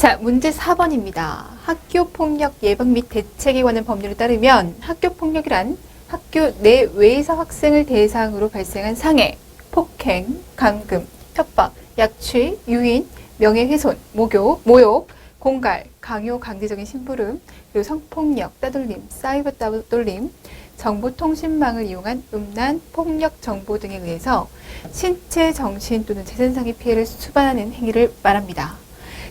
자, 문제 4번입니다. 학교폭력 예방 및 대책에 관한 법률에 따르면 학교폭력이란 학교 내외에서 학생을 대상으로 발생한 상해, 폭행, 감금, 협박, 약취, 유인, 명예훼손, 모욕, 공갈, 강요, 강제적인 심부름, 그리고 성폭력, 따돌림, 사이버 따돌림, 정보통신망을 이용한 음란, 폭력 정보 등에 의해서 신체, 정신 또는 재산상의 피해를 수반하는 행위를 말합니다.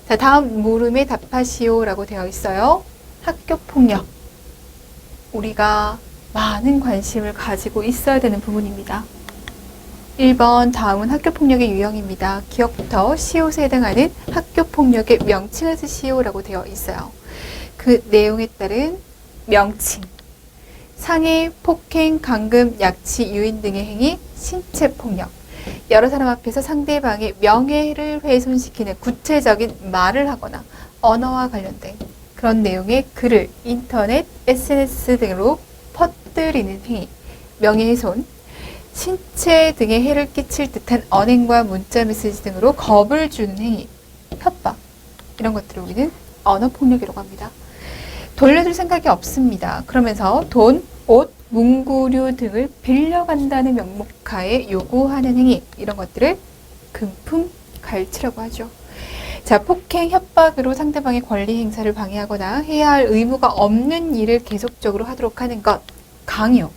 자, 다음 물음에 답하시오라고 되어 있어요. 학교폭력. 우리가 많은 관심을 가지고 있어야 되는 부분입니다. 1번 다음은 학교폭력의 유형입니다. 기억부터 시옷에 해당하는 학교폭력의 명칭을 쓰시오라고 되어 있어요. 그 내용에 따른 명칭. 상해, 폭행, 감금, 약취, 유인 등의 행위, 신체폭력. 여러 사람 앞에서 상대방의 명예를 훼손시키는 구체적인 말을 하거나 언어와 관련된 그런 내용의 글을 인터넷, SNS 등으로 퍼뜨리는 행위, 명예훼손, 신체 등에 해를 끼칠 듯한 언행과 문자 메시지 등으로 겁을 주는 행위, 협박, 이런 것들을 우리는 언어폭력이라고 합니다. 돌려줄 생각이 없습니다. 그러면서 돈, 옷, 문구류 등을 빌려간다는 명목하에 요구하는 행위, 이런 것들을 금품 갈취라고 하죠. 자, 폭행, 협박으로 상대방의 권리 행사를 방해하거나 해야 할 의무가 없는 일을 계속적으로 하도록 하는 것, 강요.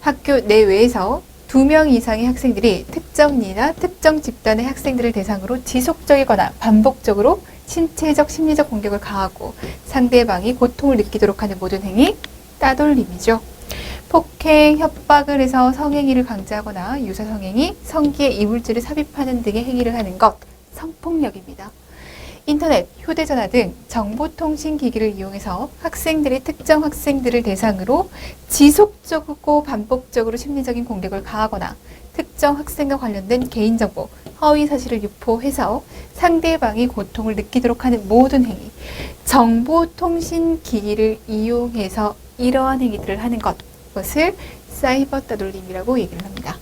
학교 내외에서 2명 이상의 학생들이 특정이나 특정 집단의 학생들을 대상으로 지속적이거나 반복적으로 신체적, 심리적 공격을 가하고 상대방이 고통을 느끼도록 하는 모든 행위, 따돌림이죠. 폭행, 협박을 해서 성행위를 강제하거나 유사 성행위, 성기에 이물질을 삽입하는 등의 행위를 하는 것, 성폭력입니다. 인터넷, 휴대전화 등 정보통신기기를 이용해서 학생들이 특정 학생들을 대상으로 지속적이고 반복적으로 심리적인 공격을 가하거나 특정 학생과 관련된 개인정보, 허위사실을 유포해서 상대방이 고통을 느끼도록 하는 모든 행위, 정보통신기기를 이용해서 이러한 행위들을 하는 것을 사이버 따돌림이라고 얘기를 합니다.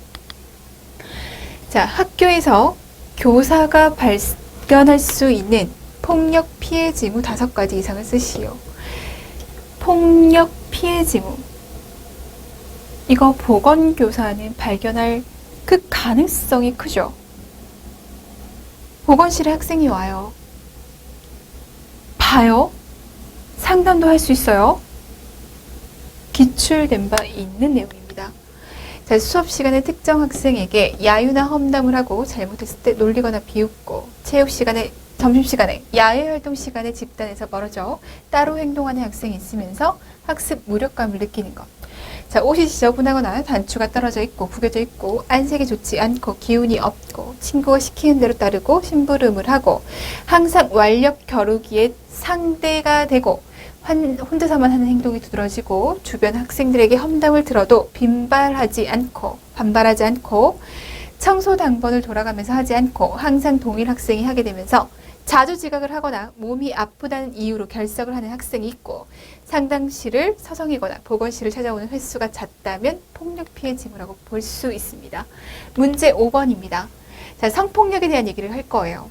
자, 학교에서 교사가 발견할 수 있는 폭력 피해 징후 5가지 이상을 쓰시오. 폭력 피해 징후. 이거 보건교사는 발견할 그 가능성이 크죠. 보건실에 학생이 와요. 봐요. 상담도 할 수 있어요. 기출된 바 있는 내용입니다. 자, 수업 시간에 특정 학생에게 야유나 험담을 하고 잘못했을 때 놀리거나 비웃고, 체육 시간에, 점심 시간에, 야외 활동 시간에 집단에서 멀어져 따로 행동하는 학생이 있으면서 학습 무력감을 느끼는 것. 자, 옷이 지저분하거나 단추가 떨어져 있고 구겨져 있고 안색이 좋지 않고 기운이 없고 친구가 시키는 대로 따르고 심부름을 하고 항상 완력 겨루기에 상대가 되고 혼자서만 하는 행동이 두드러지고 주변 학생들에게 험담을 들어도 반발하지 않고 청소 당번을 돌아가면서 하지 않고 항상 동일 학생이 하게 되면서 자주 지각을 하거나 몸이 아프다는 이유로 결석을 하는 학생이 있고 상담실을 서성이거나 보건실을 찾아오는 횟수가 잦다면 폭력 피해 징후라고 볼 수 있습니다. 문제 5번입니다. 자, 성폭력에 대한 얘기를 할 거예요.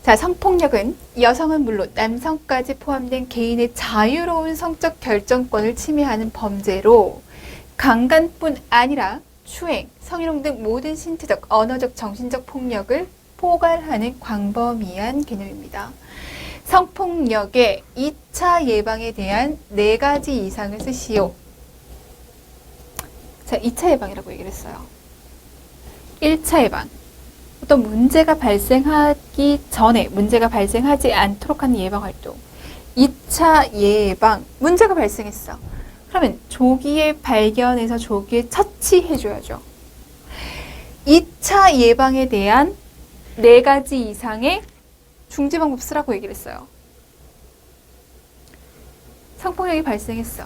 자, 성폭력은 여성은 물론 남성까지 포함된 개인의 자유로운 성적 결정권을 침해하는 범죄로 강간뿐 아니라 추행, 성희롱 등 모든 신체적, 언어적, 정신적 폭력을 포괄하는 광범위한 개념입니다. 성폭력의 2차 예방에 대한 4가지 이상을 쓰시오. 자, 2차 예방이라고 얘기를 했어요. 1차 예방. 어떤 문제가 발생하기 전에 문제가 발생하지 않도록 하는 예방활동. 2차 예방. 문제가 발생했어. 그러면 조기에 발견해서 조기에 처치해줘야죠. 2차 예방에 대한 4가지 이상의 중지 방법 쓰라고 얘기를 했어요. 성폭력이 발생했어.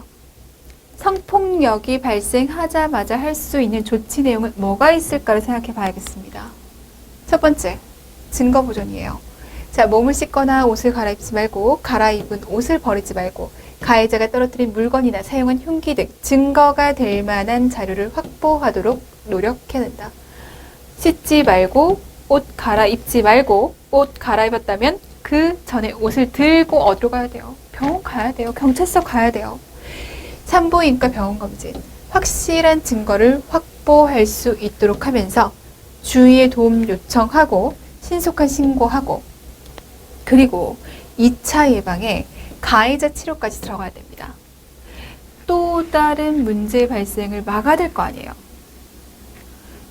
성폭력이 발생하자마자 할 수 있는 조치 내용은 뭐가 있을까를 생각해 봐야겠습니다. 첫 번째, 증거 보존이에요. 자, 몸을 씻거나 옷을 갈아입지 말고, 갈아입은 옷을 버리지 말고, 가해자가 떨어뜨린 물건이나 사용한 흉기 등 증거가 될 만한 자료를 확보하도록 노력해야 된다. 씻지 말고, 옷 갈아입지 말고, 옷 갈아입었다면 그 전에 옷을 들고 어디로 가야 돼요? 병원 가야 돼요. 경찰서 가야 돼요. 산부인과 병원 검진. 확실한 증거를 확보할 수 있도록 하면서 주위에 도움 요청하고 신속한 신고하고 그리고 2차 예방에 가해자 치료까지 들어가야 됩니다. 또 다른 문제 발생을 막아야 될 거 아니에요.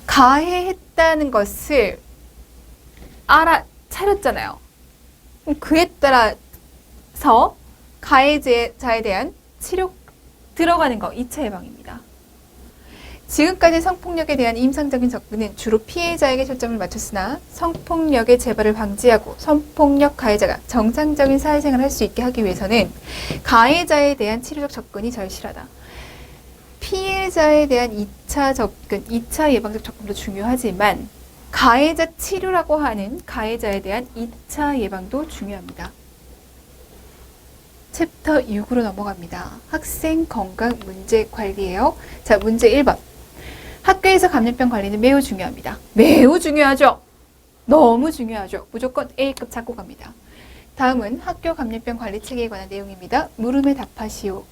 가해했다는 것을 알아차렸잖아요. 그에 따라서 가해자에 대한 치료 들어가는 거 2차 예방입니다. 지금까지 성폭력에 대한 임상적인 접근은 주로 피해자에게 초점을 맞췄으나 성폭력의 재발을 방지하고 성폭력 가해자가 정상적인 사회생활을 할 수 있게 하기 위해서는 가해자에 대한 치료적 접근이 절실하다. 피해자에 대한 2차 접근, 2차 예방적 접근도 중요하지만 가해자 치료라고 하는 가해자에 대한 2차 예방도 중요합니다. 챕터 6으로 넘어갑니다. 학생 건강 문제 관리예요. 자, 문제 1번. 학교에서 감염병 관리는 매우 중요합니다. 매우 중요하죠? 너무 중요하죠? 무조건 A급 찾고 갑니다. 다음은 학교 감염병 관리 체계에 관한 내용입니다. 물음에 답하시오.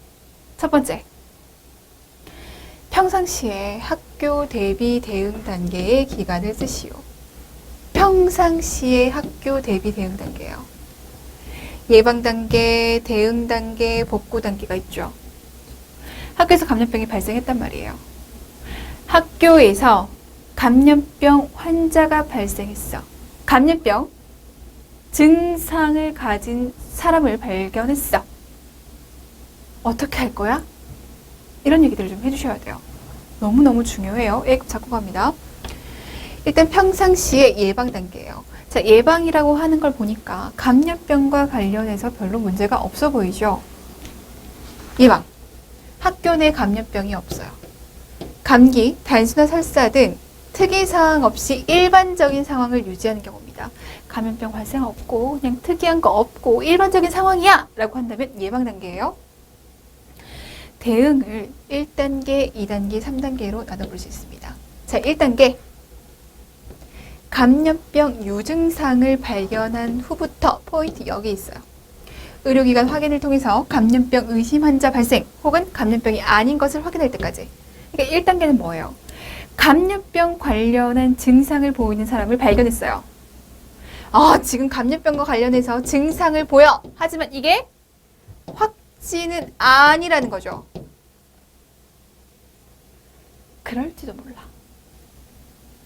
첫 번째. 평상시에 학교 대비 대응 단계의 기간을 쓰시오. 평상시에 학교 대비 대응 단계요. 예방 단계, 대응 단계, 복구 단계가 있죠. 학교에서 감염병이 발생했단 말이에요. 학교에서 감염병 환자가 발생했어. 감염병 증상을 가진 사람을 발견했어. 어떻게 할 거야? 이런 얘기들을 좀 해주셔야 돼요. 너무너무 중요해요. A급 잡고 갑니다. 일단 평상시에 예방 단계예요. 자, 예방이라고 하는 걸 보니까 감염병과 관련해서 별로 문제가 없어 보이죠? 예방. 학교 내 감염병이 없어요. 감기, 단수나 설사 등 특이사항 없이 일반적인 상황을 유지하는 경우입니다. 감염병 발생 없고 그냥 특이한 거 없고 일반적인 상황이야! 라고 한다면 예방 단계예요. 대응을 1단계, 2단계, 3단계로 나눠볼 수 있습니다. 자, 1단계. 감염병 유증상을 발견한 후부터 포인트 여기 있어요. 의료기관 확인을 통해서 감염병 의심 환자 발생 혹은 감염병이 아닌 것을 확인할 때까지. 그러니까 1단계는 뭐예요? 감염병 관련한 증상을 보이는 사람을 발견했어요. 지금 감염병과 관련해서 증상을 보여. 하지만 이게 확진은 아니라는 거죠. 그럴지도 몰라.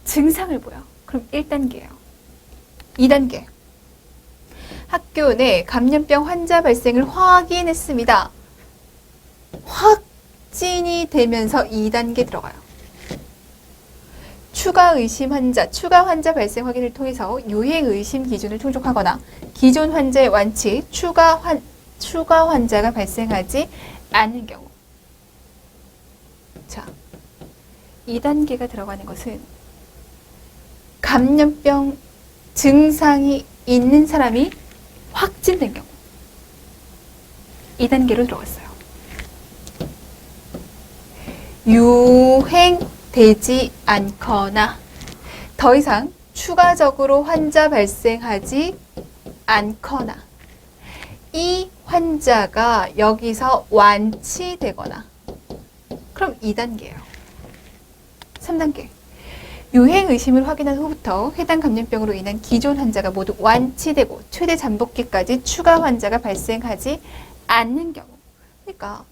증상을 보여. 그럼 1단계예요. 2단계. 학교 내 감염병 환자 발생을 확인했습니다. 확진이 되면서 2단계 들어가요. 추가 의심 환자, 추가 환자 발생 확인을 통해서 유행 의심 기준을 충족하거나 기존 환자의 완치, 추가 환자가 발생하지 않는 경우. 자, 2단계가 들어가는 것은 감염병 증상이 있는 사람이 확진된 경우. 2단계로 들어갔어요. 유행되지 않거나 더 이상 추가적으로 환자 발생하지 않거나 이 환자가 여기서 완치되거나 그럼 2단계예요. 3단계. 유행 의심을 확인한 후부터 해당 감염병으로 인한 기존 환자가 모두 완치되고 최대 잠복기까지 추가 환자가 발생하지 않는 경우. 그러니까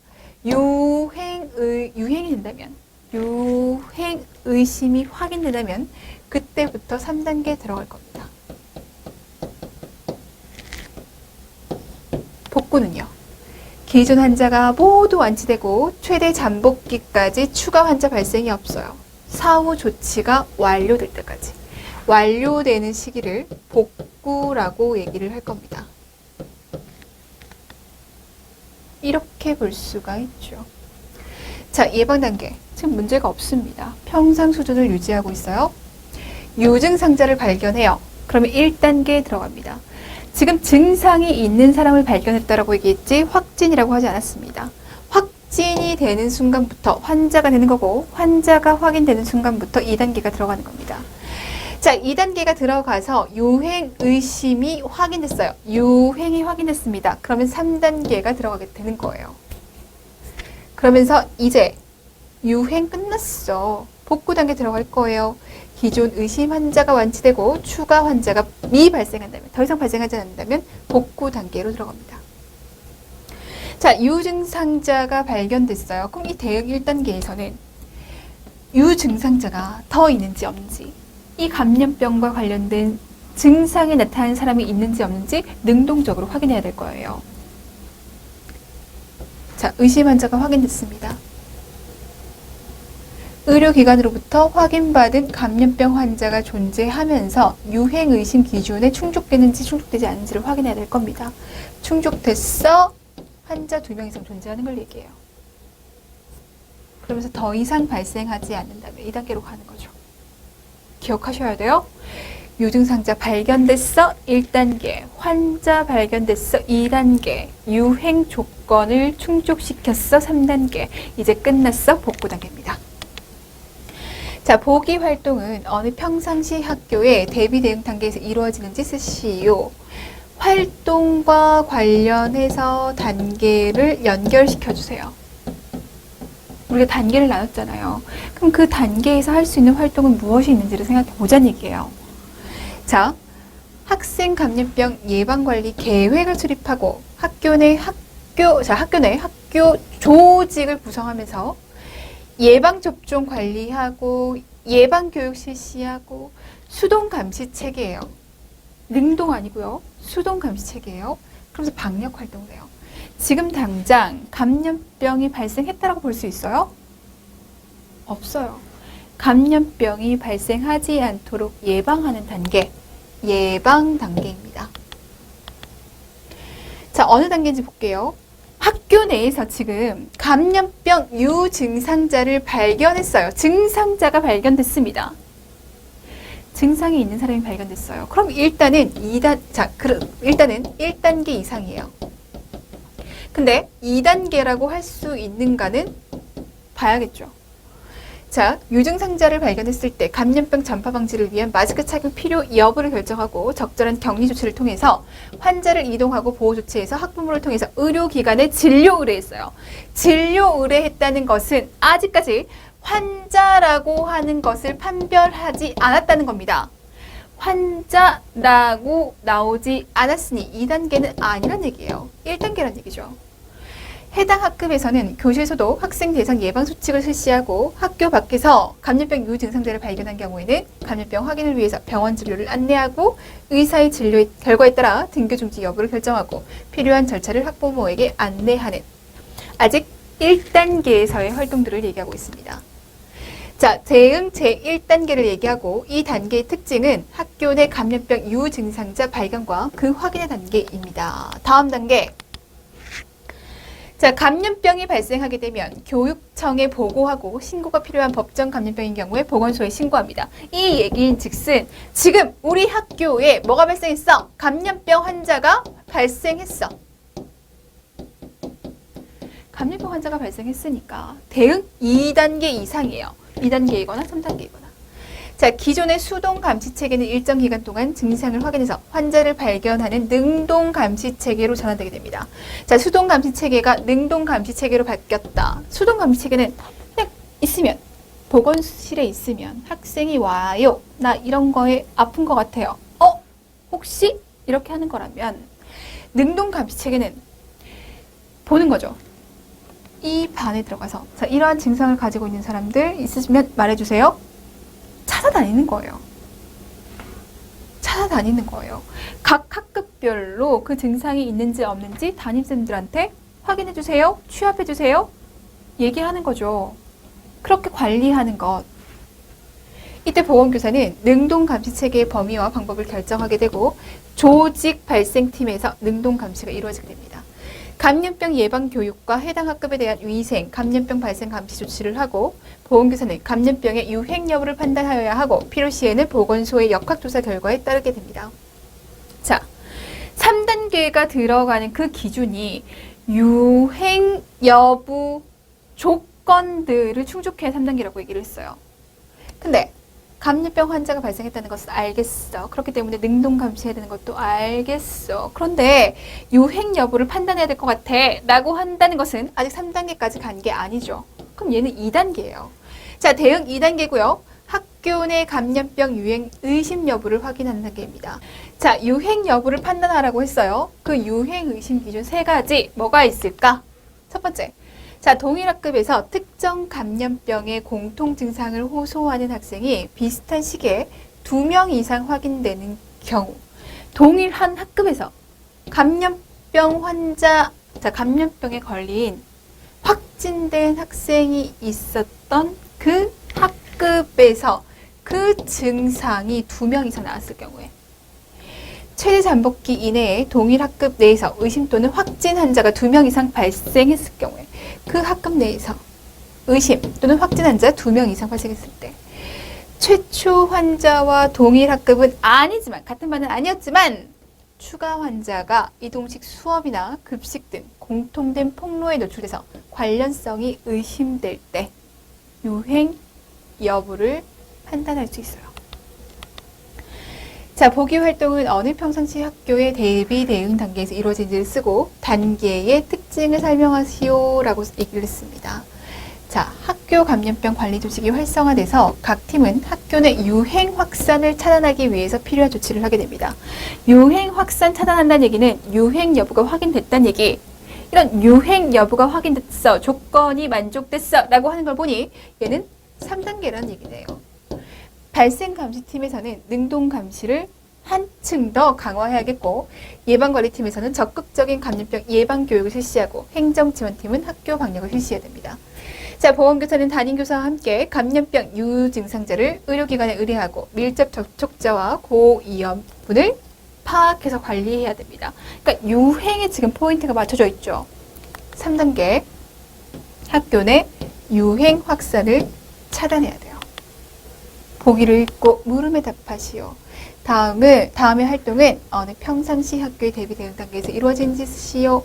유행이 된다면, 유행 의심이 확인된다면 그때부터 3단계에 들어갈 겁니다. 복구는요. 기존 환자가 모두 완치되고 최대 잠복기까지 추가 환자 발생이 없어요. 사후 조치가 완료될 때까지. 완료되는 시기를 복구라고 얘기를 할 겁니다. 이렇게 볼 수가 있죠. 자, 예방 단계. 지금 문제가 없습니다. 평상 수준을 유지하고 있어요. 유증상자를 발견해요. 그러면 1단계에 들어갑니다. 지금 증상이 있는 사람을 발견했다라고 얘기했지 확진이라고 하지 않았습니다. 확진이 되는 순간부터 환자가 되는 거고 환자가 확인되는 순간부터 2단계가 들어가는 겁니다. 자, 2단계가 들어가서 유행 의심이 확인됐어요. 유행이 확인됐습니다. 그러면 3단계가 들어가게 되는 거예요. 그러면서 이제 유행 끝났어. 복구 단계 들어갈 거예요. 기존 의심 환자가 완치되고 추가 환자가 미발생한다면, 더 이상 발생하지 않는다면 복구 단계로 들어갑니다. 자, 유증상자가 발견됐어요. 그럼 이 대응 1단계에서는 유증상자가 더 있는지 없는지, 이 감염병과 관련된 증상이 나타나는 사람이 있는지 없는지 능동적으로 확인해야 될 거예요. 자, 의심 환자가 확인됐습니다. 의료기관으로부터 확인받은 감염병 환자가 존재하면서 유행 의심 기준에 충족되는지 충족되지 않는지를 확인해야 될 겁니다. 충족됐어. 환자 2명 이상 존재하는 걸 얘기해요. 그러면서 더 이상 발생하지 않는다면 2단계로 가는 거죠. 기억하셔야 돼요. 유증상자 발견됐어. 1단계. 환자 발견됐어. 2단계. 유행 조건을 충족시켰어. 3단계. 이제 끝났어. 복구 단계입니다. 자, 보기 활동은 어느 평상시 학교의 대비 대응 단계에서 이루어지는지 쓰시오. 활동과 관련해서 단계를 연결시켜 주세요. 우리가 단계를 나눴잖아요. 그럼 그 단계에서 할 수 있는 활동은 무엇이 있는지를 생각해 보자는 얘기예요. 자, 학생 감염병 예방관리 계획을 수립하고 학교 내 학교 조직을 구성하면서 예방접종 관리하고 예방교육 실시하고 수동감시체계예요. 능동 아니고요. 수동감시체계예요. 그러면서 방역활동을 해요. 지금 당장 감염병이 발생했다라고 볼 수 있어요? 없어요. 감염병이 발생하지 않도록 예방하는 단계, 예방 단계입니다. 자, 어느 단계인지 볼게요. 학교 내에서 지금 감염병 유증상자를 발견했어요. 증상자가 발견됐습니다. 증상이 있는 사람이 발견됐어요. 그럼 일단은 1단계 이상이에요. 근데 2단계라고 할 수 있는가는 봐야겠죠. 자, 유증상자를 발견했을 때 감염병 전파 방지를 위한 마스크 착용 필요 여부를 결정하고 적절한 격리 조치를 통해서 환자를 이동하고 보호 조치해서 학부모를 통해서 의료기관에 진료 의뢰했어요. 진료 의뢰했다는 것은 아직까지 환자라고 하는 것을 판별하지 않았다는 겁니다. 환자라고 나오지 않았으니 2단계는 아니란 얘기예요. 1단계란 얘기죠. 해당 학급에서는 교실에서도 학생 대상 예방 수칙을 실시하고 학교 밖에서 감염병 유증상자를 발견한 경우에는 감염병 확인을 위해서 병원 진료를 안내하고 의사의 진료 결과에 따라 등교 중지 여부를 결정하고 필요한 절차를 학부모에게 안내하는 아직 1단계에서의 활동들을 얘기하고 있습니다. 자, 대응 제1단계를 얘기하고 이 단계의 특징은 학교 내 감염병 유증상자 발견과 그 확인의 단계입니다. 다음 단계. 자, 감염병이 발생하게 되면 교육청에 보고하고 신고가 필요한 법정 감염병인 경우에 보건소에 신고합니다. 이 얘기인 즉슨 지금 우리 학교에 뭐가 발생했어? 감염병 환자가 발생했어. 감염병 환자가 발생했으니까 대응 2단계 이상이에요. 2단계이거나 3단계이거나. 자, 기존의 수동 감시 체계는 일정 기간 동안 증상을 확인해서 환자를 발견하는 능동 감시 체계로 전환되게 됩니다. 자, 수동 감시 체계가 능동 감시 체계로 바뀌었다. 수동 감시 체계는 그냥 있으면 보건실에 있으면 학생이 와요. 나 이런 거에 아픈 것 같아요. 혹시 이렇게 하는 거라면 능동 감시 체계는 보는 거죠. 이 반에 들어가서 자, 이러한 증상을 가지고 있는 사람들 있으시면 말해주세요. 찾아다니는 거예요. 찾아다니는 거예요. 각 학급별로 그 증상이 있는지 없는지 담임쌤들한테 확인해주세요. 취합해주세요. 얘기하는 거죠. 그렇게 관리하는 것. 이때 보건교사는 능동감시체계의 범위와 방법을 결정하게 되고 조직 발생팀에서 능동감시가 이루어지게 됩니다. 감염병 예방 교육과 해당 학급에 대한 위생, 감염병 발생 감시 조치를 하고 보건교사는 감염병의 유행 여부를 판단하여야 하고 필요시에는 보건소의 역학조사 결과에 따르게 됩니다. 자, 3단계가 들어가는 그 기준이 유행 여부 조건들을 충족해야 3단계라고 얘기를 했어요. 근데 감염병 환자가 발생했다는 것을 알겠어. 그렇기 때문에 능동 감시해야 되는 것도 알겠어. 그런데 유행 여부를 판단해야 될 것 같아 라고 한다는 것은 아직 3단계까지 간 게 아니죠. 그럼 얘는 2단계예요. 자, 대응 2단계고요. 학교 내 감염병 유행 의심 여부를 확인하는 단계입니다. 자, 유행 여부를 판단하라고 했어요. 그 유행 의심 기준 3가지 뭐가 있을까? 첫 번째, 자, 동일 학급에서 특정 감염병의 공통 증상을 호소하는 학생이 비슷한 시기에 2명 이상 확인되는 경우, 동일한 학급에서 감염병 환자, 자, 감염병에 걸린 확진된 학생이 있었던 그 학급에서 그 증상이 2명 이상 나왔을 경우에, 최대 잠복기 이내에 동일 학급 내에서 의심 또는 확진 환자가 2명 이상 발생했을 경우에, 그 학급 내에서 의심 또는 확진 환자 2명 이상 발생했을 때, 최초 환자와 동일 학급은 아니지만, 같은 반은 아니었지만 추가 환자가 이동식 수업이나 급식 등 공통된 폭로에 노출돼서 관련성이 의심될 때 유행 여부를 판단할 수 있어요. 자, 보기 활동은 어느 평상시 학교의 대비 대응 단계에서 이루어진지를 쓰고 단계의 특징을 설명하시오 라고 얘기를 했습니다. 자, 학교 감염병 관리 조직이 활성화돼서 각 팀은 학교 내 유행 확산을 차단하기 위해서 필요한 조치를 하게 됩니다. 유행 확산 차단한다는 얘기는 유행 여부가 확인됐다는 얘기. 이런 유행 여부가 확인됐어, 조건이 만족됐어 라고 하는 걸 보니 얘는 3단계라는 얘기네요. 발생 감시팀에서는 능동 감시를 한층 더 강화해야겠고, 예방관리팀에서는 적극적인 감염병 예방 교육을 실시하고, 행정지원팀은 학교 방역을 실시해야 됩니다. 자, 보건교사는 담임교사와 함께 감염병 유증상자를 의료기관에 의뢰하고 밀접 접촉자와 고위험군을 파악해서 관리해야 됩니다. 그러니까 유행에 지금 포인트가 맞춰져 있죠. 3단계, 학교 내 유행 확산을 차단해야 돼요. 보기를 읽고 물음에 답하시오. 다음의 활동은 어느 평상시 학교의 대비 대응 단계에서 이루어진지 쓰시오.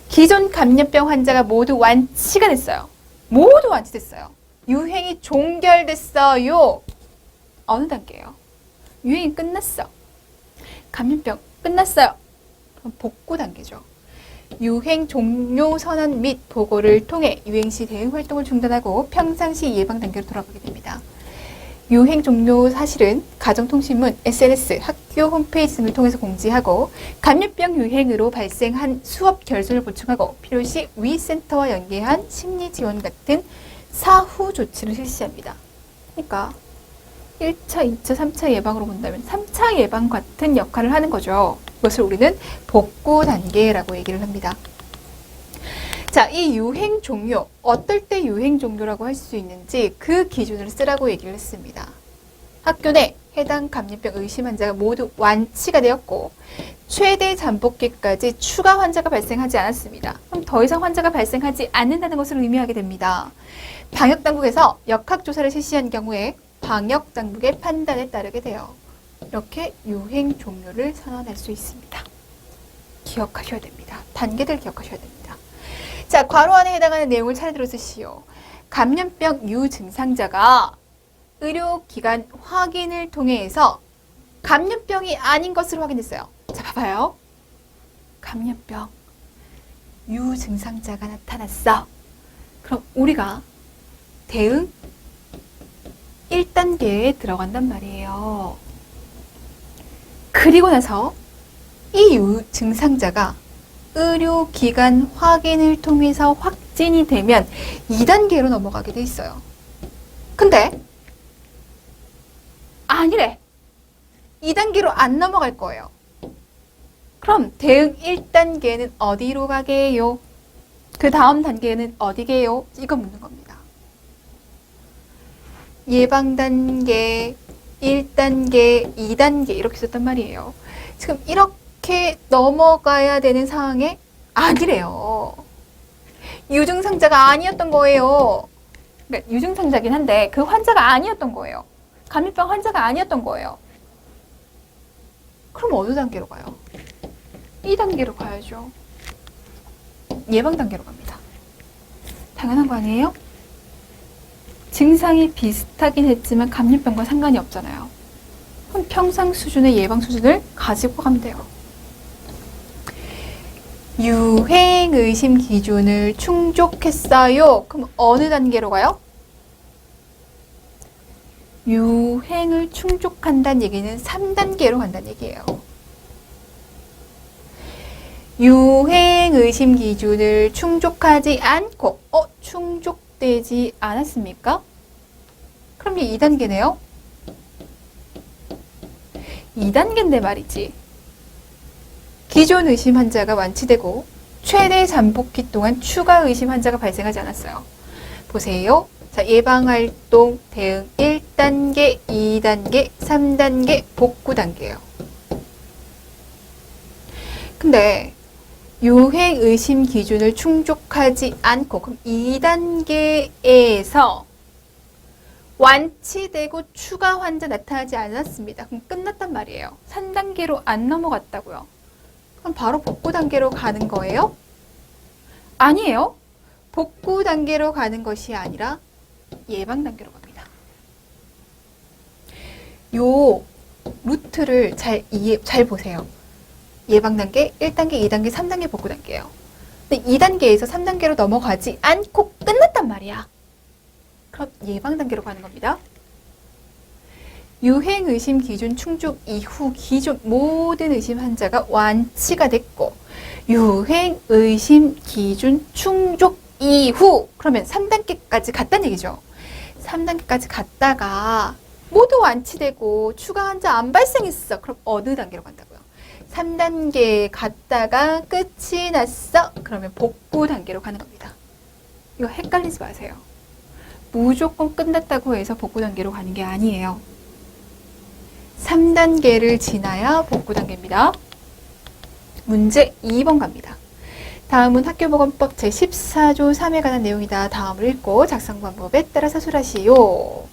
기존 감염병 환자가 모두 완치가 됐어요. 모두 완치됐어요. 유행이 종결됐어요. 어느 단계예요? 유행이 끝났어. 감염병 끝났어요. 그럼 복구 단계죠. 유행 종료 선언 및 보고를 통해 유행시 대응 활동을 중단하고 평상시 예방 단계로 돌아가게 됩니다. 유행 종료 사실은 가정통신문, SNS, 학교 홈페이지 등을 통해서 공지하고, 감염병 유행으로 발생한 수업 결손을 보충하고 필요시 위센터와 연계한 심리 지원 같은 사후 조치를 실시합니다. 그러니까 1차, 2차, 3차 예방으로 본다면 3차 예방 같은 역할을 하는 거죠. 이것을 우리는 복구 단계라고 얘기를 합니다. 자, 이 유행 종료, 어떨 때 유행 종료라고 할 수 있는지 그 기준을 쓰라고 얘기를 했습니다. 학교 내 해당 감염병 의심 환자가 모두 완치가 되었고 최대 잠복기까지 추가 환자가 발생하지 않았습니다. 그럼 더 이상 환자가 발생하지 않는다는 것을 의미하게 됩니다. 방역당국에서 역학조사를 실시한 경우에 방역당국의 판단에 따르게 돼요. 이렇게 유행 종료를 선언할 수 있습니다. 기억하셔야 됩니다. 단계들 기억하셔야 됩니다. 자, 괄호 안에 해당하는 내용을 차례대로 쓰시오. 감염병 유증상자가 의료기관 확인을 통해서 감염병이 아닌 것으로 확인됐어요. 자, 봐봐요. 감염병 유증상자가 나타났어. 그럼 우리가 대응 1단계에 들어간단 말이에요. 그리고 나서 이 유증상자가 의료기관 확인을 통해서 확진이 되면 2단계로 넘어가게 돼 있어요. 근데 아니래. 2단계로 안 넘어갈 거예요. 그럼 대응 1단계는 어디로 가게요? 그 다음 단계는 어디게요? 이거 묻는 겁니다. 예방 단계, 1단계, 2단계 이렇게 썼단 말이에요. 지금 이렇게 넘어가야 되는 상황에 아니래요. 유증상자가 아니었던 거예요. 그러니까 유증상자긴 한데 그 환자가 아니었던 거예요. 감염병 환자가 아니었던 거예요. 그럼 어느 단계로 가요? 2단계로 가야죠. 예방 단계로 갑니다. 당연한 거 아니에요? 증상이 비슷하긴 했지만 감염병과 상관이 없잖아요. 그럼 평상 수준의 예방 수준을 가지고 가면 돼요. 유행 의심 기준을 충족했어요. 그럼 어느 단계로 가요? 유행을 충족한다는 얘기는 3단계로 간다는 얘기예요. 유행 의심 기준을 충족하지 않고 충족되지 않았습니까? 그럼 이게 2단계네요. 2단계인데 말이지. 기존 의심 환자가 완치되고 최대 잠복기 동안 추가 의심 환자가 발생하지 않았어요. 보세요. 자, 예방활동 대응 1단계, 2단계, 3단계, 복구 단계예요. 근데 유행 의심 기준을 충족하지 않고 그럼 2단계에서 완치되고 추가 환자 나타나지 않았습니다. 그럼 끝났단 말이에요. 3단계로 안 넘어갔다고요. 그럼 바로 복구 단계로 가는 거예요? 아니에요. 복구 단계로 가는 것이 아니라 예방 단계로 갑니다. 요 루트를 잘 보세요. 예방 단계, 1단계, 2단계, 3단계 복구 단계예요. 근데 2단계에서 3단계로 넘어가지 않고 끝났단 말이야. 그럼 예방 단계로 가는 겁니다. 유행 의심 기준 충족 이후 기존 모든 의심 환자가 완치가 됐고 유행 의심 기준 충족 이후 그러면 3단계까지 갔다는 얘기죠. 3단계까지 갔다가 모두 완치되고 추가 환자 안 발생했어. 그럼 어느 단계로 간다고요? 3단계 갔다가 끝이 났어. 그러면 복구 단계로 가는 겁니다. 이거 헷갈리지 마세요. 무조건 끝났다고 해서 복구 단계로 가는 게 아니에요. 3단계를 지나야 복구 단계입니다. 문제 2번 갑니다. 다음은 학교보건법 제14조 3에 관한 내용이다. 다음을 읽고 작성 방법에 따라 서술하시오.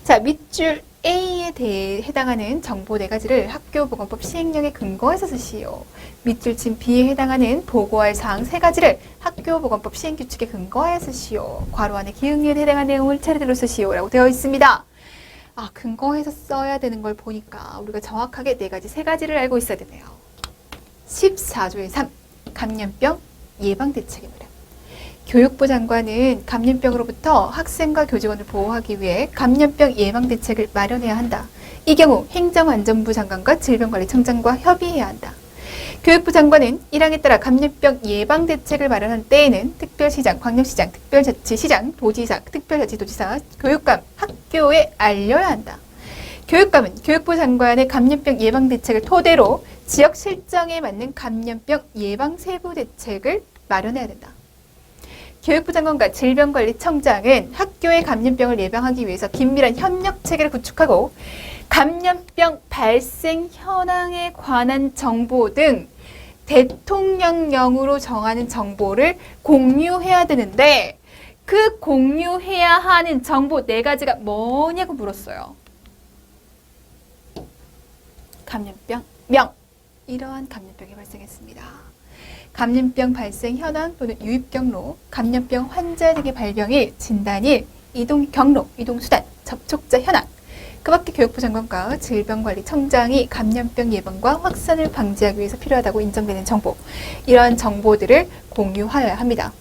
자, 밑줄 A에 대해 해당하는 정보 4가지를 학교보건법 시행령에 근거해서 쓰시오. 밑줄 친 B에 해당하는 보고할 사항 3가지를 학교보건법 시행규칙에 근거하여 쓰시오. 괄호 안에 기응리에 해당하는 내용을 차례대로 쓰시오. 라고 되어 있습니다. 근거해서 써야 되는 걸 보니까 우리가 정확하게 3가지를 알고 있어야 되네요. 14조의 3, 감염병 예방대책입니다. 교육부 장관은 감염병으로부터 학생과 교직원을 보호하기 위해 감염병 예방대책을 마련해야 한다. 이 경우 행정안전부 장관과 질병관리청장과 협의해야 한다. 교육부 장관은 1항에 따라 감염병 예방대책을 마련한 때에는 특별시장, 광역시장, 특별자치시장, 도지사, 특별자치도지사, 교육감, 학교에 알려야 한다. 교육감은 교육부 장관의 감염병 예방대책을 토대로 지역 실정에 맞는 감염병 예방 세부 대책을 마련해야 된다. 교육부 장관과 질병관리청장은 학교의 감염병을 예방하기 위해서 긴밀한 협력 체계를 구축하고 감염병 발생 현황에 관한 정보 등 대통령령으로 정하는 정보를 공유해야 되는데 그 공유해야 하는 정보 4가지가 뭐냐고 물었어요. 감염병, 명. 이러한 감염병이 발생했습니다. 감염병 발생 현황 또는 유입 경로, 감염병 환자 등의 발병일, 진단일, 이동 경로, 이동 수단, 접촉자 현황. 그 밖에 교육부 장관과 질병관리청장이 감염병 예방과 확산을 방지하기 위해서 필요하다고 인정되는 정보, 이러한 정보들을 공유하여야 합니다.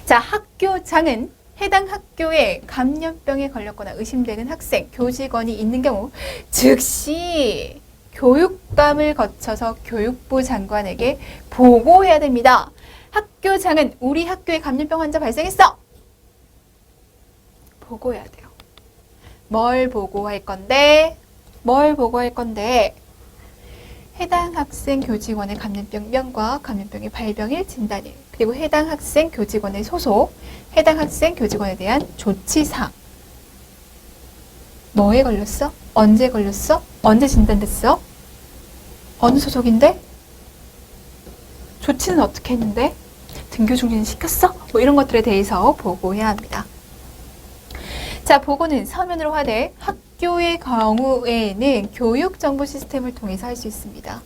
자, 학교장은 해당 학교에 감염병에 걸렸거나 의심되는 학생, 교직원이 있는 경우 즉시 교육감을 거쳐서 교육부 장관에게 보고해야 됩니다. 학교장은 우리 학교에 감염병 환자 발생했어! 보고해야 돼요. 뭘 보고할 건데? 해당 학생 교직원의 감염병 명과 감염병의 발병일, 진단일, 그리고 해당 학생 교직원의 소속, 해당 학생 교직원에 대한 조치사항. 뭐에 걸렸어? 언제 걸렸어? 언제 진단됐어? 어느 소속인데? 조치는 어떻게 했는데? 등교 중지는 시켰어? 뭐 이런 것들에 대해서 보고해야 합니다. 자, 보고는 서면으로 하되 학교의 경우에는 교육정보 시스템을 통해서 할 수 있습니다.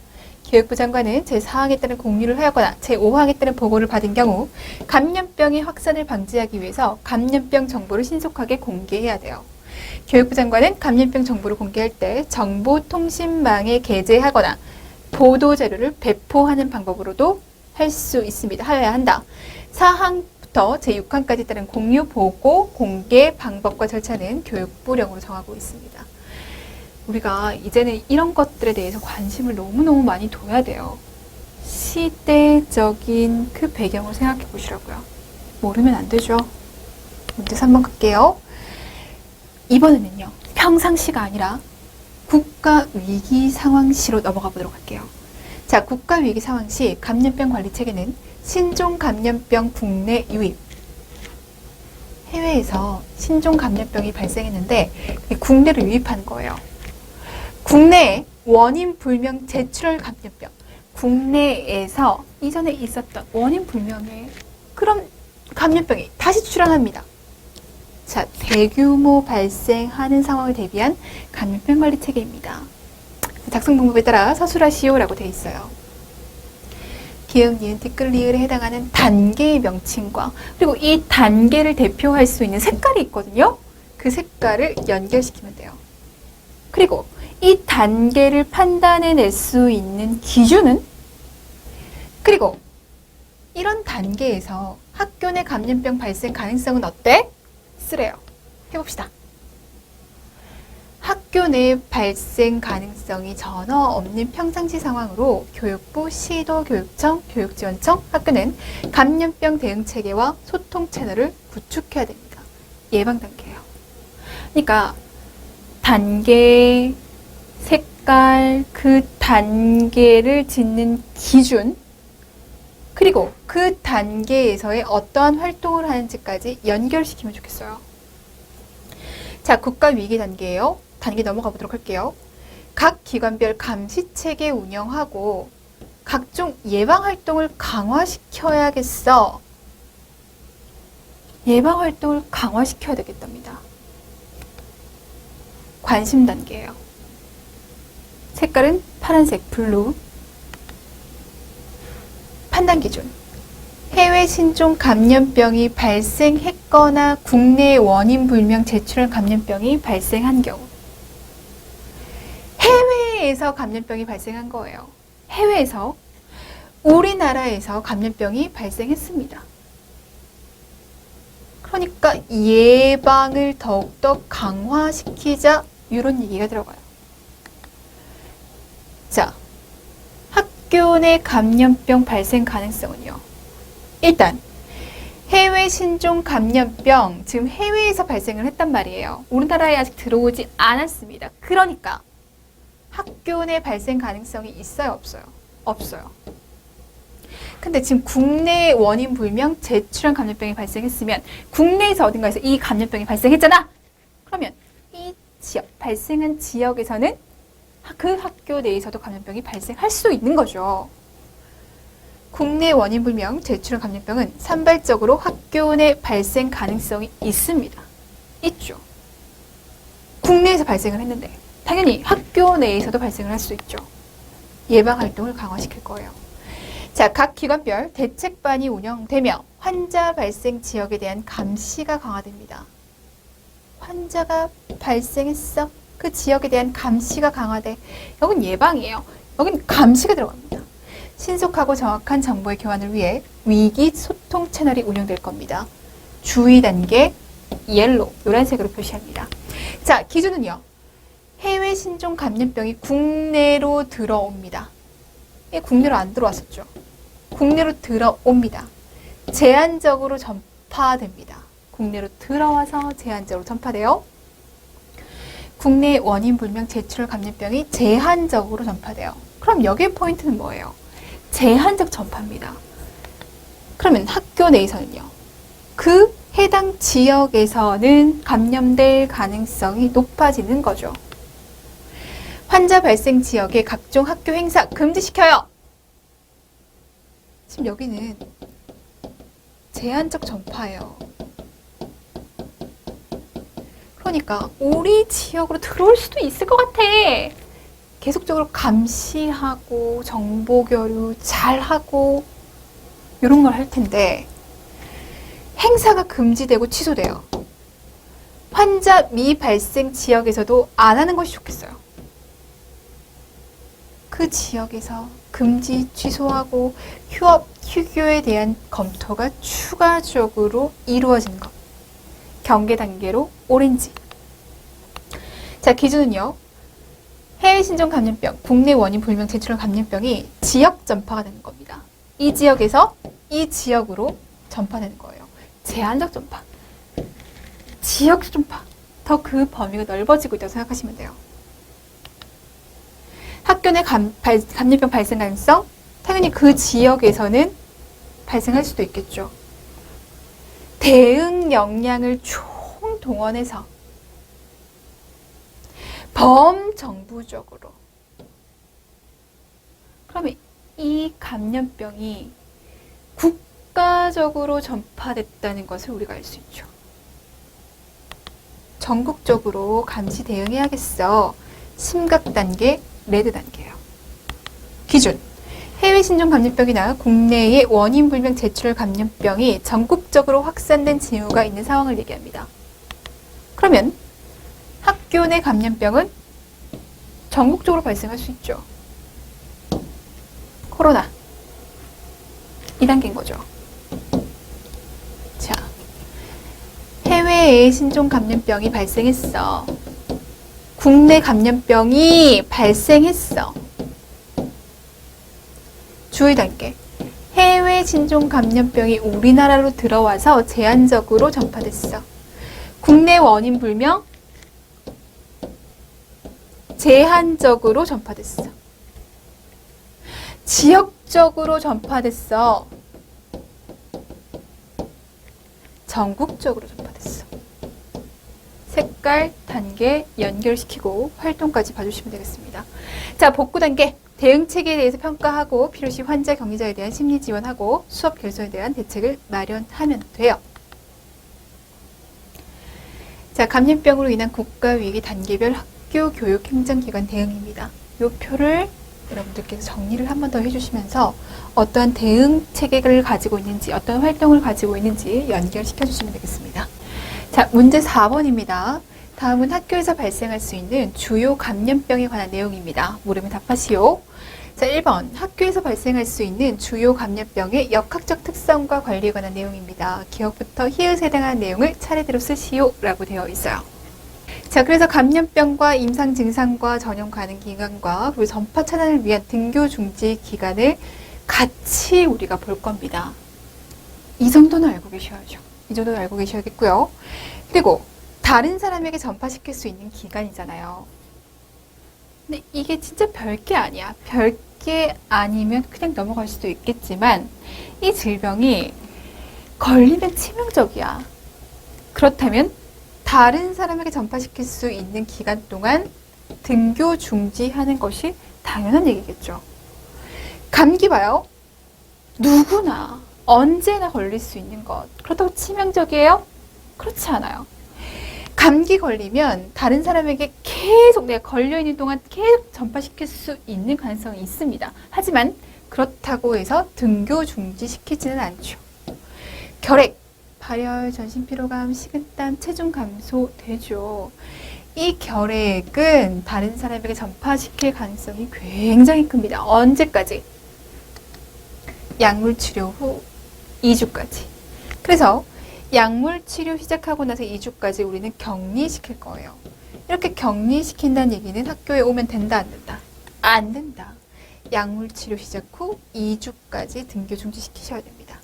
교육부 장관은 제4항에 따른 공유를 하였거나 제5항에 따른 보고를 받은 경우 감염병의 확산을 방지하기 위해서 감염병 정보를 신속하게 공개해야 돼요. 교육부 장관은 감염병 정보를 공개할 때 정보통신망에 게재하거나 보도자료를 배포하는 방법으로도 할 수 있습니다. 하여야 한다. 4항부터 제6항까지 따른 공유, 보고, 공개 방법과 절차는 교육부령으로 정하고 있습니다. 우리가 이제는 이런 것들에 대해서 관심을 너무너무 많이 둬야 돼요. 시대적인 그 배경을 생각해 보시라고요. 모르면 안 되죠. 문제 3번 갈게요. 이번에는요. 평상시가 아니라 국가위기상황시로 넘어가 보도록 할게요. 자, 국가위기상황시 감염병 관리체계는 신종감염병 국내 유입. 해외에서 신종감염병이 발생했는데 국내로 유입하는 거예요. 국내에 원인 불명 제출혈 감염병. 국내에서 이전에 있었던 원인 불명의 그런 감염병이 다시 출현합니다. 자, 대규모 발생하는 상황을 대비한 감염병 관리 체계입니다. 작성 방법에 따라 서술하시오라고 되어 있어요. 기역, 니은, 티끌, 리을에 해당하는 단계의 명칭과 그리고 이 단계를 대표할 수 있는 색깔이 있거든요. 그 색깔을 연결시키면 돼요. 그리고 이 단계를 판단해낼 수 있는 기준은 그리고 이런 단계에서 학교 내 감염병 발생 가능성은 어때? 쓰래요. 해봅시다. 학교 내 발생 가능성이 전혀 없는 평상시 상황으로 교육부, 시도, 교육청, 교육지원청, 학교는 감염병 대응 체계와 소통 채널을 구축해야 됩니다. 예방 단계예요. 그러니까 단계, 색깔, 그 단계를 짓는 기준, 그리고 그 단계에서의 어떠한 활동을 하는지까지 연결시키면 좋겠어요. 자, 국가위기 단계예요. 단계 넘어가 보도록 할게요. 각 기관별 감시체계 운영하고 각종 예방활동을 강화시켜야겠어. 예방활동을 강화시켜야 되겠답니다. 관심 단계예요. 색깔은 파란색, 블루. 판단 기준. 해외 신종 감염병이 발생했거나 국내 원인 불명 제출혈 감염병이 발생한 경우. 해외에서 감염병이 발생한 거예요. 해외에서 우리나라에서 감염병이 발생했습니다. 그러니까 예방을 더욱더 강화시키자 이런 얘기가 들어가요. 자, 학교 내 감염병 발생 가능성은요. 일단 해외 신종 감염병, 지금 해외에서 발생을 했단 말이에요. 우리나라에 아직 들어오지 않았습니다. 그러니까 학교 내 발생 가능성이 있어요, 없어요? 없어요. 근데 지금 국내 원인 불명 제출형 감염병이 발생했으면 국내에서 어딘가에서 이 감염병이 발생했잖아. 그러면 이 지역, 발생한 지역에서는 그 학교 내에서도 감염병이 발생할 수 있는 거죠. 국내 원인 불명 제출형 감염병은 산발적으로 학교 내 발생 가능성이 있습니다. 있죠. 국내에서 발생을 했는데 당연히 학교 내에서도 발생을 할 수 있죠. 예방 활동을 강화시킬 거예요. 자, 각 기관별 대책반이 운영되며 환자 발생 지역에 대한 감시가 강화됩니다. 환자가 발생했어. 그 지역에 대한 감시가 강화돼. 여긴 예방이에요. 여긴 감시가 들어갑니다. 신속하고 정확한 정보의 교환을 위해 위기 소통 채널이 운영될 겁니다. 주의 단계 옐로우, 노란색으로 표시합니다. 자, 기준은요. 해외 신종 감염병이 국내로 들어옵니다. 국내로 안 들어왔었죠. 국내로 들어옵니다. 제한적으로 전파됩니다. 국내로 들어와서 제한적으로 전파돼요. 국내 원인 불명 제출혈 감염병이 제한적으로 전파돼요. 그럼 여기의 포인트는 뭐예요? 제한적 전파입니다. 그러면 학교 내에서는요. 그 해당 지역에서는 감염될 가능성이 높아지는 거죠. 환자 발생 지역의 각종 학교 행사 금지시켜요. 지금 여기는 제한적 전파예요. 그러니까 우리 지역으로 들어올 수도 있을 것 같아. 계속적으로 감시하고 정보 교류 잘하고 이런 걸 할 텐데 행사가 금지되고 취소돼요. 환자 미발생 지역에서도 안 하는 것이 좋겠어요. 그 지역에서 금지 취소하고 휴업, 휴교에 대한 검토가 추가적으로 이루어지는 것. 경계 단계로 오렌지. 자, 기준은요. 해외 신종 감염병, 국내 원인 불명 제출한 감염병이 지역 전파가 되는 겁니다. 이 지역에서 이 지역으로 전파되는 거예요. 제한적 전파. 지역 전파. 더 그 범위가 넓어지고 있다고 생각하시면 돼요. 학교 내 감염병 발생 가능성? 당연히 그 지역에서는 발생할 수도 있겠죠. 대응 역량을 총동원해서 범정부적으로. 그러면 이 감염병이 국가적으로 전파됐다는 것을 우리가 알 수 있죠. 전국적으로 감시 대응해야겠어. 심각 단계, 레드 단계예요. 기준. 해외 신종 감염병이나 국내의 원인 불명 제출 감염병이 전국적으로 확산된 징후가 있는 상황을 얘기합니다. 그러면 학교 내 감염병은 전국적으로 발생할 수 있죠. 코로나 2단계인 거죠. 자, 해외에 신종 감염병이 발생했어. 국내 감염병이 발생했어. 주의 단계. 해외 신종 감염병이 우리나라로 들어와서 제한적으로 전파됐어. 국내 원인 불명, 제한적으로 전파됐어. 지역적으로 전파됐어. 전국적으로 전파됐어. 색깔, 단계 연결시키고 활동까지 봐주시면 되겠습니다. 자, 복구 단계. 대응 체계에 대해서 평가하고 필요시 환자 격리자에 대한 심리 지원하고 수업 결손에 대한 대책을 마련하면 돼요. 자, 감염병으로 인한 국가위기 단계별 학교 교육 행정기관 대응입니다. 이 표를 여러분들께서 정리를 한 번 더 해주시면서 어떠한 대응 체계를 가지고 있는지, 어떤 활동을 가지고 있는지 연결시켜 주시면 되겠습니다. 자, 문제 4번입니다. 다음은 학교에서 발생할 수 있는 주요 감염병에 관한 내용입니다. 모르면 답하시오. 자, 1번. 학교에서 발생할 수 있는 주요 감염병의 역학적 특성과 관리에 관한 내용입니다. 기억부터 히읗에 해당하는 내용을 차례대로 쓰시오 라고 되어 있어요. 자, 그래서 감염병과 임상 증상과 전염 가능 기간과 그리고 전파 차단을 위한 등교 중지 기간을 같이 우리가 볼 겁니다. 이 정도는 알고 계셔야죠. 이 정도는 알고 계셔야겠고요. 그리고 다른 사람에게 전파시킬 수 있는 기간이잖아요. 근데 이게 진짜 별게 아니야. 별게 아니면 그냥 넘어갈 수도 있겠지만 이 질병이 걸리면 치명적이야. 그렇다면 다른 사람에게 전파시킬 수 있는 기간 동안 등교 중지하는 것이 당연한 얘기겠죠. 감기 봐요. 누구나 언제나 걸릴 수 있는 것. 그렇다고 치명적이에요? 그렇지 않아요. 감기 걸리면 다른 사람에게 계속 내가 걸려있는 동안 계속 전파시킬 수 있는 가능성이 있습니다. 하지만 그렇다고 해서 등교 중지시키지는 않죠. 결핵, 발열, 전신피로감, 식은땀, 체중 감소 되죠. 이 결핵은 다른 사람에게 전파시킬 가능성이 굉장히 큽니다. 언제까지? 약물 치료 후 2주까지. 그래서 약물 치료 시작하고 나서 2주까지 우리는 격리시킬 거예요. 이렇게 격리시킨다는 얘기는 학교에 오면 된다, 안 된다? 안 된다. 약물 치료 시작 후 2주까지 등교 중지시키셔야 됩니다.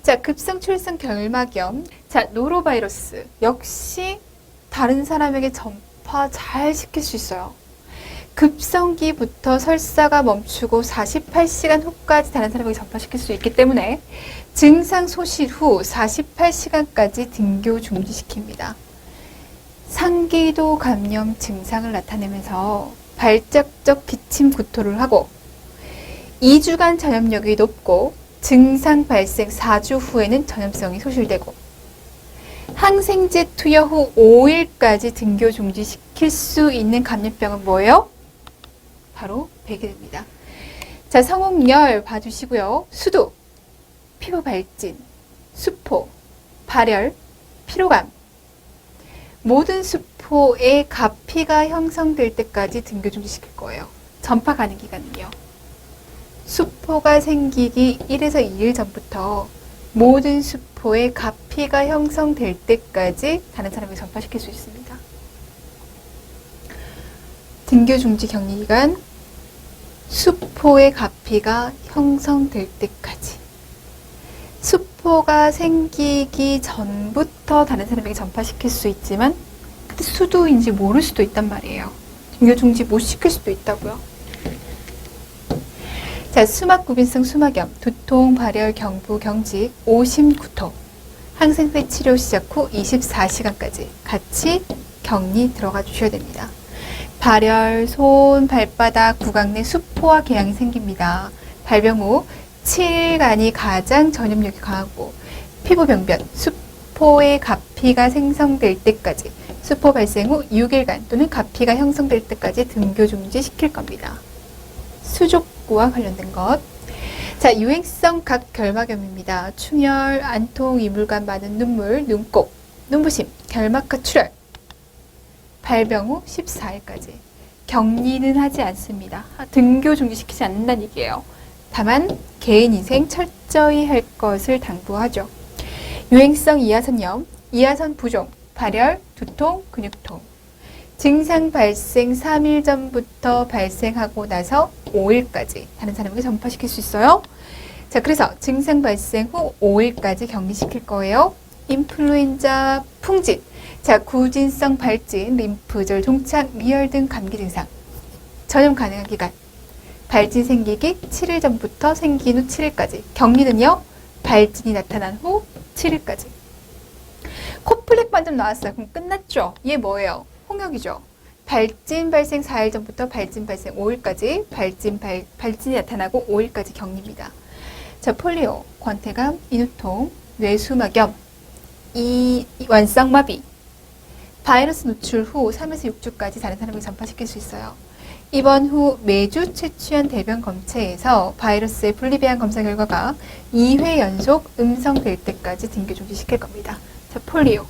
자, 급성 출혈성 결막염. 자, 노로바이러스. 역시 다른 사람에게 전파 잘 시킬 수 있어요. 급성기부터 설사가 멈추고 48시간 후까지 다른 사람에게 전파시킬 수 있기 때문에 증상 소실 후 48시간까지 등교 중지시킵니다. 상기도 감염 증상을 나타내면서 발작적 기침 구토를 하고 2주간 전염력이 높고 증상 발생 4주 후에는 전염성이 소실되고 항생제 투여 후 5일까지 등교 중지시킬 수 있는 감염병은 뭐예요? 바로 배기됩니다. 자, 성홍열 봐주시고요. 수두, 피부 발진, 수포, 발열, 피로감. 모든 수포에 가피가 형성될 때까지 등교 중지시킬 거예요. 전파 가능 기간은요. 수포가 생기기 1에서 2일 전부터 모든 수포에 가피가 형성될 때까지 다른 사람에게 전파시킬 수 있습니다. 등교 중지 격리 기간, 수포의 가피가 형성될 때까지. 수포가 생기기 전부터 다른 사람에게 전파시킬 수 있지만 그때 수두인지 모를 수도 있단 말이에요. 등교 중지 못 시킬 수도 있다고요. 자, 수막구빈성 수막염, 두통, 발열, 경부, 경직, 오심, 구토. 항생제 치료 시작 후 24시간까지 같이 격리 들어가 주셔야 됩니다. 발열, 손, 발바닥, 구강 내 수포와 궤양이 생깁니다. 발병 후 7일간이 가장 전염력이 강하고 피부 병변, 수포의 가피가 생성될 때까지, 수포 발생 후 6일간 또는 가피가 형성될 때까지 등교 중지 시킬 겁니다. 수족구와 관련된 것. 자, 유행성 각결막염입니다. 충혈, 안통, 이물감 많은 눈물, 눈곱, 눈부심, 결막과 출혈. 발병 후 14일까지. 격리는 하지 않습니다. 등교 중지시키지 않는다는 얘기예요. 다만 개인 인생 철저히 할 것을 당부하죠. 유행성 이하선염, 이하선 부종, 발열, 두통, 근육통. 증상 발생 3일 전부터 발생하고 나서 5일까지 다른 사람에게 전파시킬 수 있어요. 자, 그래서 증상 발생 후 5일까지 격리시킬 거예요. 인플루엔자, 풍진, 자, 구진성 발진, 림프절, 종착, 미열 등 감기 증상. 전염 가능한 기간. 발진 생기기 7일 전부터 생긴 후 7일까지. 격리는요, 발진이 나타난 후 7일까지. 코플렉 반점 나왔어요. 그럼 끝났죠? 얘 뭐예요? 홍역이죠. 발진 발생 4일 전부터 발진 발생 5일까지, 발진이 나타나고 5일까지 격리입니다. 자, 폴리오, 권태감, 인후통, 뇌수막염, 완성마비. 바이러스 노출 후 3에서 6주까지 다른 사람에게 전파시킬 수 있어요. 입원 후 매주 채취한 대변 검체에서 바이러스의 분리배양 검사 결과가 2회 연속 음성될 때까지 등교 중지시킬 겁니다. 자, 폴리오.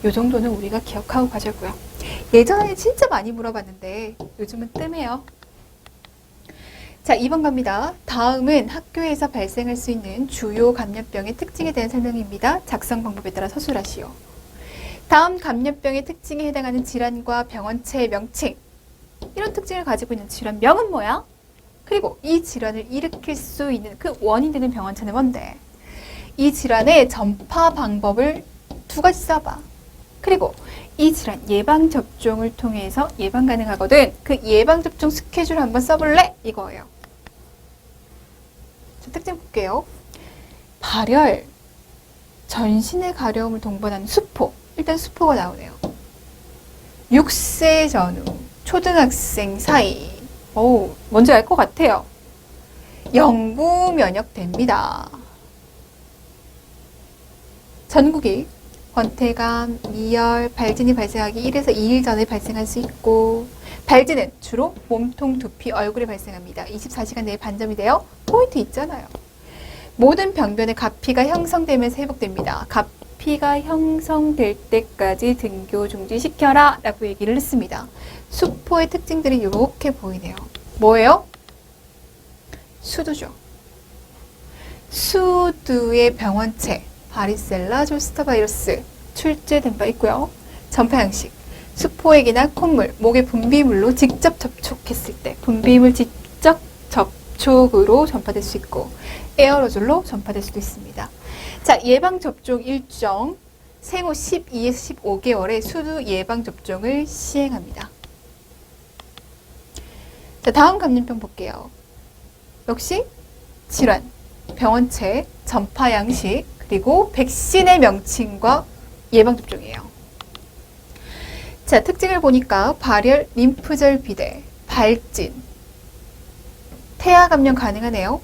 요 정도는 우리가 기억하고 가자고요. 예전에 진짜 많이 물어봤는데 요즘은 뜸해요. 자, 2번 갑니다. 다음은 학교에서 발생할 수 있는 주요 감염병의 특징에 대한 설명입니다. 작성 방법에 따라 서술하시오. 다음 감염병의 특징에 해당하는 질환과 병원체의 명칭. 이런 특징을 가지고 있는 질환명은 뭐야? 그리고 이 질환을 일으킬 수 있는 그 원인 되는 병원체는 뭔데? 이 질환의 전파 방법을 2가지 써봐. 그리고 이 질환 예방접종을 통해서 예방 가능하거든. 그 예방접종 스케줄 한번 써볼래? 이거예요. 자, 특징 볼게요. 발열, 전신의 가려움을 동반하는 수포. 일단 수포가 나오네요. 6세 전후, 초등학생 사이. 뭔지 알 것 같아요. 영구 면역됩니다. 전국이 권태감, 미열, 발진이 발생하기 1에서 2일 전에 발생할 수 있고, 발진은 주로 몸통, 두피, 얼굴에 발생합니다. 24시간 내에 반점이 돼요. 포인트 있잖아요. 모든 병변에 가피가 형성되면서 회복됩니다. 가피가 형성될 때까지 등교 중지시켜라 라고 얘기를 했습니다. 수포의 특징들이 이렇게 보이네요. 뭐예요? 수두죠. 수두의 병원체. 바리셀라 조스터 바이러스 출제된 바 있고요. 전파 양식. 수포액이나 콧물, 목의 분비물로 직접 접촉했을 때 분비물 직접 접촉으로 전파될 수 있고 에어로졸로 전파될 수도 있습니다. 자, 예방접종 일정. 생후 12에서 15개월에 수두 예방접종을 시행합니다. 자, 다음 감염병 볼게요. 역시 질환, 병원체, 전파 양식, 그리고 백신의 명칭과 예방접종이에요. 자, 특징을 보니까 발열, 림프절 비대, 발진, 태아 감염 가능하네요.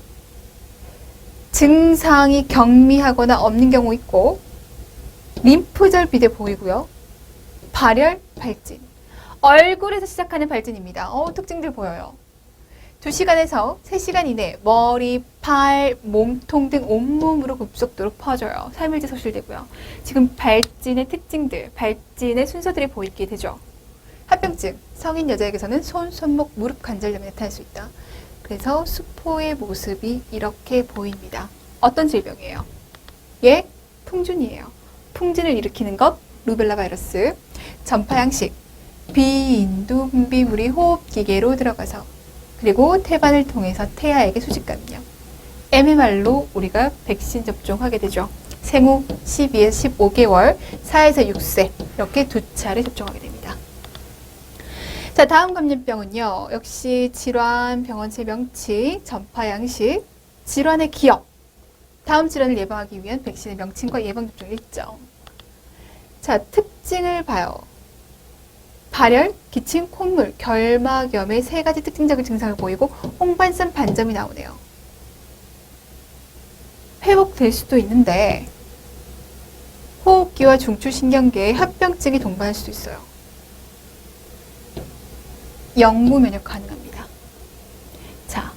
증상이 경미하거나 없는 경우 있고, 림프절 비대 보이고요. 발열, 발진. 얼굴에서 시작하는 발진입니다. 특징들 보여요. 2시간에서 3시간 이내 머리, 팔, 몸통 등 온몸으로 급속도로 퍼져요. 3일째 소실되고요. 지금 발진의 특징들, 발진의 순서들이 보이게 되죠. 합병증, 성인 여자에게서는 손, 손목, 무릎 관절염이 나타날 수 있다. 그래서 수포의 모습이 이렇게 보입니다. 어떤 질병이에요? 예, 풍준이에요. 풍진을 일으키는 것, 루벨라 바이러스. 전파 양식, 비인두 분비물이 호흡기계로 들어가서 그리고 태반을 통해서 태아에게 수직감염. MMR로 우리가 백신 접종하게 되죠. 생후 12에서 15개월, 4에서 6세 이렇게 2차례 접종하게 됩니다. 자, 다음 감염병은요. 역시 질환, 병원체 명칭, 전파 양식, 질환의 기억. 다음 질환을 예방하기 위한 백신의 명칭과 예방접종 일정. 자, 특징을 봐요. 발열, 기침, 콧물, 결막염의 3가지 특징적인 증상을 보이고 홍반선 반점이 나오네요. 회복될 수도 있는데 호흡기와 중추신경계에 합병증이 동반할 수도 있어요. 영구 면역 가능합니다. 자,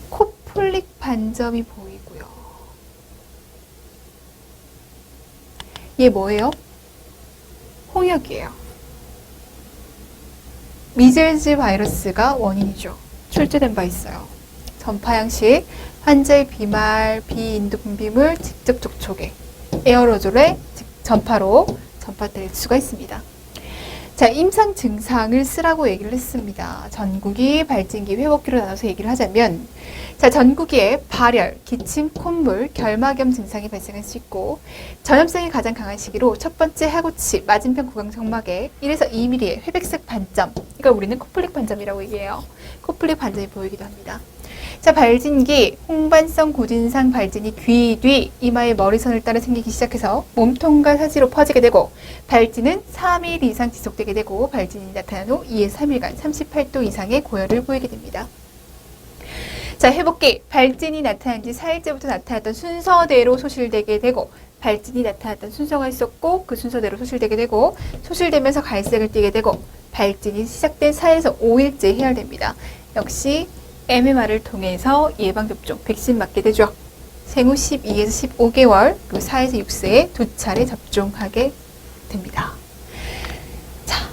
코폴릭 반점이 보이고요. 얘 뭐예요? 홍역이에요. 미즐즈 바이러스가 원인이죠. 출제된 바 있어요. 전파 양식, 환자의 비말, 비인두 분비물, 직접 접촉에 에어로졸의 전파로 전파될 수가 있습니다. 자, 임상 증상을 쓰라고 얘기를 했습니다. 전구기, 발진기, 회복기로 나눠서 얘기를 하자면 자, 전구기에 발열, 기침, 콧물, 결막염 증상이 발생할 수 있고 전염성이 가장 강한 시기로 첫 번째 하구치, 맞은편 구강정막에 1에서 2mm의 회백색 반점, 이걸 우리는 코폴릭 반점이라고 얘기해요. 코폴릭 반점이 보이기도 합니다. 자, 발진기, 홍반성 고진상 발진이 귀 뒤, 이마의 머리선을 따라 생기기 시작해서 몸통과 사지로 퍼지게 되고 발진은 3일 이상 지속되게 되고 발진이 나타난 후 2에서 3일간 38도 이상의 고열을 보이게 됩니다. 자, 회복기, 발진이 나타난 지 4일째부터 나타났던 순서대로 소실되게 되고 발진이 나타났던 순서가 있었고 그 순서대로 소실되게 되고 소실되면서 갈색을 띠게 되고 발진이 시작된 4에서 5일째 해열됩니다. 역시 MMR을 통해서 예방접종, 백신 맞게 되죠. 생후 12에서 15개월, 그리고 4에서 6세에 2차례 접종하게 됩니다. 자,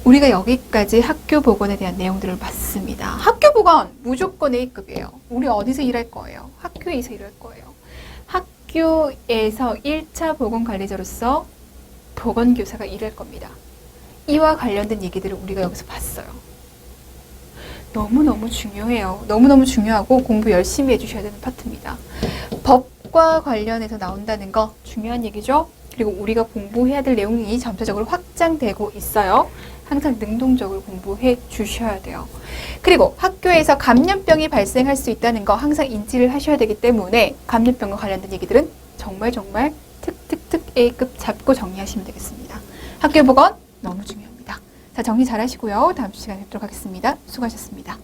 우리가 여기까지 학교 보건에 대한 내용들을 봤습니다. 학교 보건 무조건 A급이에요. 우리 어디서 일할 거예요? 학교에서 일할 거예요. 학교에서 1차 보건관리자로서 보건교사가 일할 겁니다. 이와 관련된 얘기들을 우리가 여기서 봤어요. 너무너무 중요해요. 너무너무 중요하고 공부 열심히 해주셔야 되는 파트입니다. 법과 관련해서 나온다는 거 중요한 얘기죠. 그리고 우리가 공부해야 될 내용이 점차적으로 확장되고 있어요. 항상 능동적으로 공부해 주셔야 돼요. 그리고 학교에서 감염병이 발생할 수 있다는 거 항상 인지를 하셔야 되기 때문에 감염병과 관련된 얘기들은 정말 특 A급 잡고 정리하시면 되겠습니다. 학교 보건 너무 중요합니다. 자, 정리 잘 하시고요. 다음 시간에 뵙도록 하겠습니다. 수고하셨습니다.